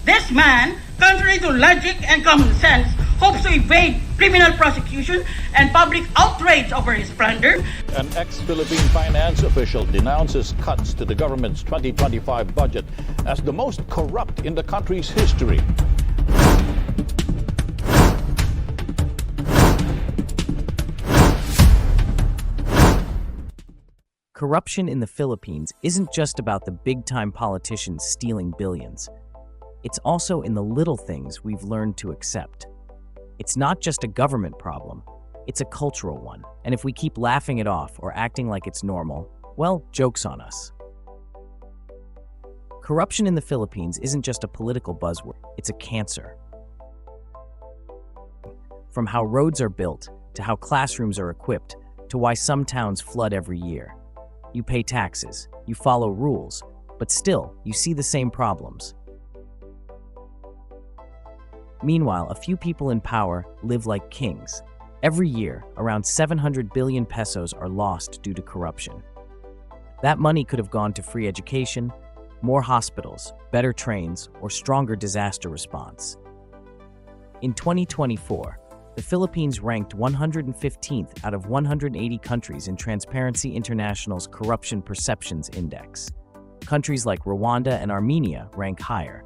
This man, contrary to logic and common sense, hopes to evade criminal prosecution and public outrage over his plunder. An ex-Philippine finance official denounces cuts to the government's 2025 budget as the most corrupt in the country's history. Corruption in the Philippines isn't just about the big-time politicians stealing billions. It's also in the little things we've learned to accept. It's not just a government problem, it's a cultural one. And if we keep laughing it off or acting like it's normal, well, joke's on us. Corruption in the Philippines isn't just a political buzzword, it's a cancer. From how roads are built, to how classrooms are equipped, to why some towns flood every year. You pay taxes, you follow rules, but still, you see the same problems. Meanwhile, a few people in power live like kings. Every year, around 700 billion pesos are lost due to corruption. That money could have gone to free education, more hospitals, better trains, or stronger disaster response. In 2024, the Philippines ranked 115th out of 180 countries in Transparency International's Corruption Perceptions Index. Countries like Rwanda and Armenia rank higher.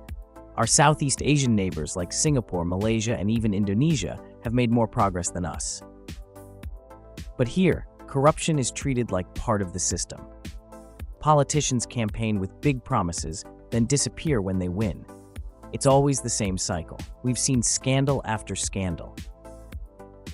Our Southeast Asian neighbors like Singapore, Malaysia, and even Indonesia have made more progress than us. But here, corruption is treated like part of the system. Politicians campaign with big promises, then disappear when they win. It's always the same cycle. We've seen scandal after scandal.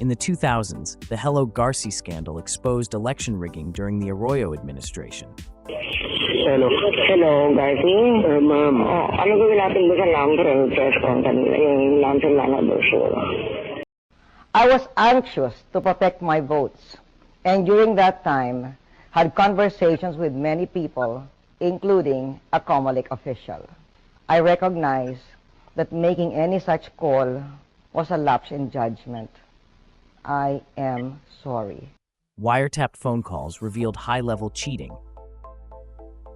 In the 2000s, the Hello Garci scandal exposed election rigging during the Arroyo administration. Hello. Hello, Garci. Ma'am. Ano gawin natin doon sa lang protest kung yung lang I was anxious to protect my votes, and during that time, had conversations with many people, including a Comelec official. I recognize that making any such call was a lapse in judgment. I am sorry. Wiretapped phone calls revealed high-level cheating.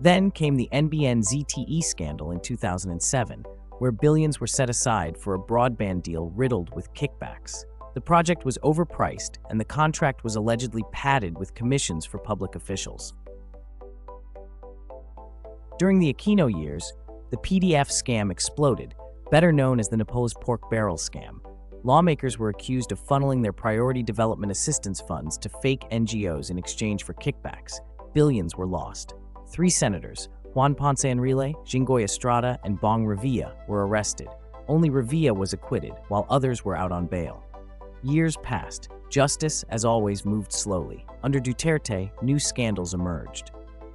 Then came the NBN ZTE scandal in 2007, where billions were set aside for a broadband deal riddled with kickbacks. The project was overpriced, and the contract was allegedly padded with commissions for public officials. During the Aquino years, the PDAF scam exploded, better known as the Nepal's pork barrel scam. Lawmakers were accused of funneling their priority development assistance funds to fake NGOs in exchange for kickbacks. Billions were lost. 3 senators, Juan Ponce Enrile, Jinggoy Estrada, and Bong Revilla, were arrested. Only Revilla was acquitted, while others were out on bail. Years passed. Justice, as always, moved slowly. Under Duterte, new scandals emerged.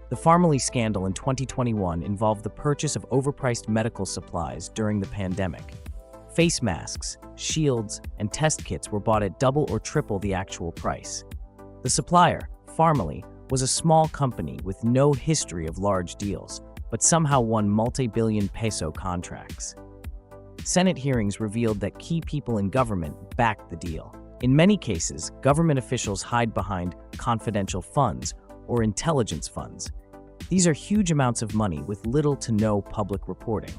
The Pharmally scandal in 2021 involved the purchase of overpriced medical supplies during the pandemic. Face masks, shields, and test kits were bought at double or triple the actual price. The supplier, Pharmally, was a small company with no history of large deals, but somehow won multi-billion peso contracts. Senate hearings revealed that key people in government backed the deal. In many cases, government officials hide behind confidential funds or intelligence funds. These are huge amounts of money with little to no public reporting.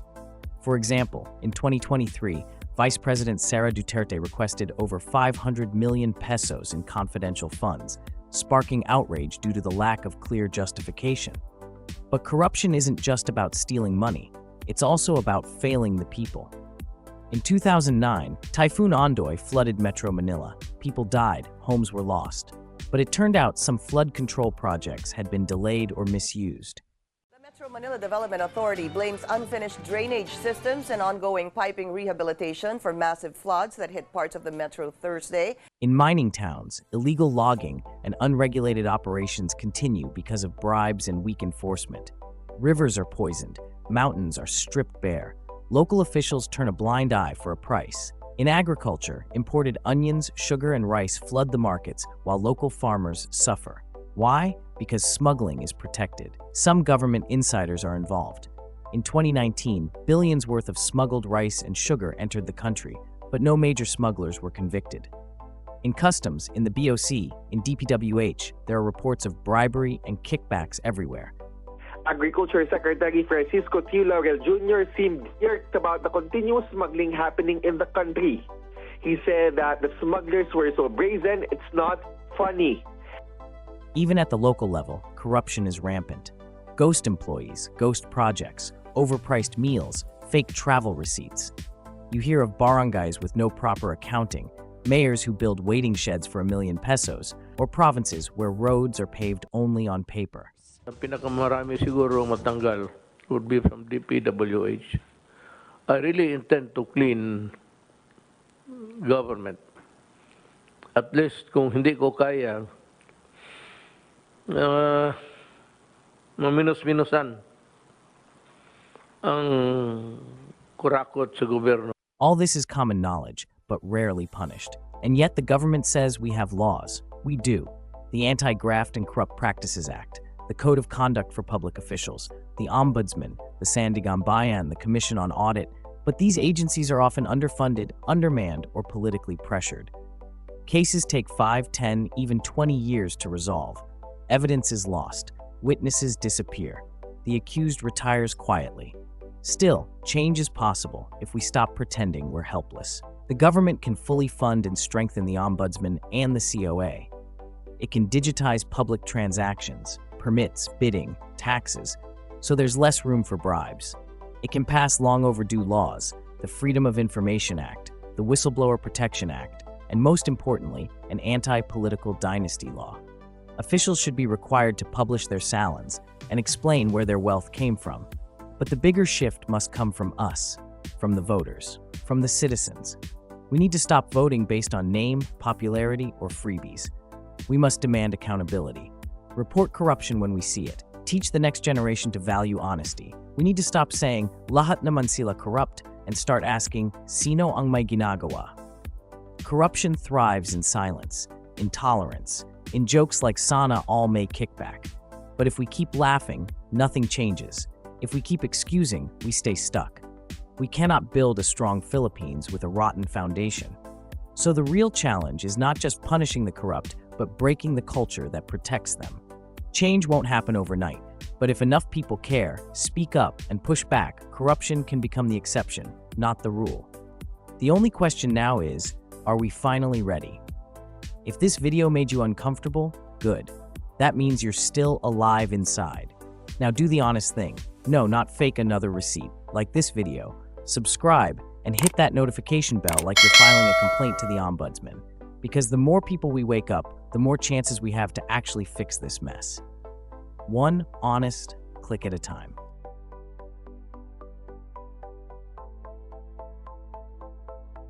For example, in 2023, Vice President Sara Duterte requested over 500 million pesos in confidential funds, sparking outrage due to the lack of clear justification. But corruption isn't just about stealing money, it's also about failing the people. In 2009, Typhoon Ondoy flooded Metro Manila. People died, homes were lost. But it turned out some flood control projects had been delayed or misused. The Metro Manila Development Authority blames unfinished drainage systems and ongoing piping rehabilitation for massive floods that hit parts of the metro Thursday. In mining towns, illegal logging and unregulated operations continue because of bribes and weak enforcement. Rivers are poisoned, mountains are stripped bare. Local officials turn a blind eye for a price. In agriculture, imported onions, sugar, and rice flood the markets while local farmers suffer. Why? Because smuggling is protected. Some government insiders are involved. In 2019, billions worth of smuggled rice and sugar entered the country, but no major smugglers were convicted. In customs, in the BOC, in DPWH, there are reports of bribery and kickbacks everywhere. Agriculture Secretary Francisco T. Laurel Jr. seemed irked about the continuous smuggling happening in the country. He said that the smugglers were so brazen, it's not funny. Even at the local level, corruption is rampant. Ghost employees, ghost projects, overpriced meals, fake travel receipts. You hear of barangays with no proper accounting, mayors who build waiting sheds for ₱1,000,000, or provinces where roads are paved only on paper. Ang pinakamarami siguro matanggal would be from DPWH. I really intend to clean government. At least kung hindi ko kaya, maminus-minusan ang kurakot sa gobyerno. All this is common knowledge, but rarely punished. And yet the government says we have laws. We do. The Anti-Graft and Corrupt Practices Act, the Code of Conduct for Public Officials, the Ombudsman, the Sandigan Bayan, the Commission on Audit, but these agencies are often underfunded, undermanned, or politically pressured. Cases take 5, 10, even 20 years to resolve. Evidence is lost. Witnesses disappear. The accused retires quietly. Still, change is possible if we stop pretending we're helpless. The government can fully fund and strengthen the Ombudsman and the COA. It can digitize public transactions, permits, bidding, taxes, so there's less room for bribes. It can pass long overdue laws, the Freedom of Information Act, the Whistleblower Protection Act, and most importantly, an anti-political dynasty law. Officials should be required to publish their salons and explain where their wealth came from. But the bigger shift must come from us, from the voters, from the citizens. We need to stop voting based on name, popularity, or freebies. We must demand accountability. Report corruption when we see it. Teach the next generation to value honesty. We need to stop saying, lahat naman sila corrupt, and start asking, sino ang may ginagawa? Corruption thrives in silence, in tolerance, in jokes like sana all may kickback. But if we keep laughing, nothing changes. If we keep excusing, we stay stuck. We cannot build a strong Philippines with a rotten foundation. So the real challenge is not just punishing the corrupt, but breaking the culture that protects them. Change won't happen overnight, but if enough people care, speak up, and push back, corruption can become the exception, not the rule. The only question now is, are we finally ready? If this video made you uncomfortable, good. That means you're still alive inside. Now do the honest thing. No, not fake another receipt, like this video. Subscribe, and hit that notification bell like you're filing a complaint to the Ombudsman. Because the more people we wake up, the more chances we have to actually fix this mess. One honest click at a time.